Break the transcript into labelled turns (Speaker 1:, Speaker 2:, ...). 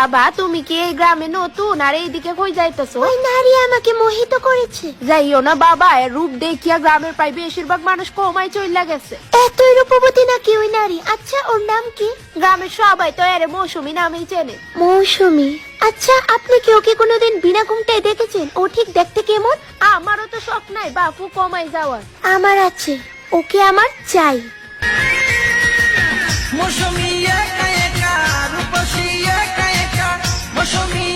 Speaker 1: বাবা তুমি কি এই গ্রামে নতুন আর এইদিকে কই যাইতেছো?
Speaker 2: ওই নারী আমাকে মোহিত করেছে।
Speaker 1: যাইও না বাবা, এর রূপ দেখিয়া গ্রামের প্রায় বেশিরভাগ মানুষ কমাই চইলা গেছে।
Speaker 2: এতই রূপবতী নাকি ওই নারী? আচ্ছা ওর নাম কি?
Speaker 1: গ্রামের সবাই তো এর মৌসুমী নামেই চেনে।
Speaker 2: মৌসুমী? আচ্ছা আপনি কি ওকে কোনোদিন বিনা ঘুমটায় দেখেছেন? ও ঠিক দেখতে কেমন?
Speaker 1: আমারও তো শখ নাই বাপু কমাই যাওয়ার।
Speaker 2: আমার আছে, ওকে আমার চাই।
Speaker 3: মৌসুমী একা একা, রূপসী একা একা, মৌসুমী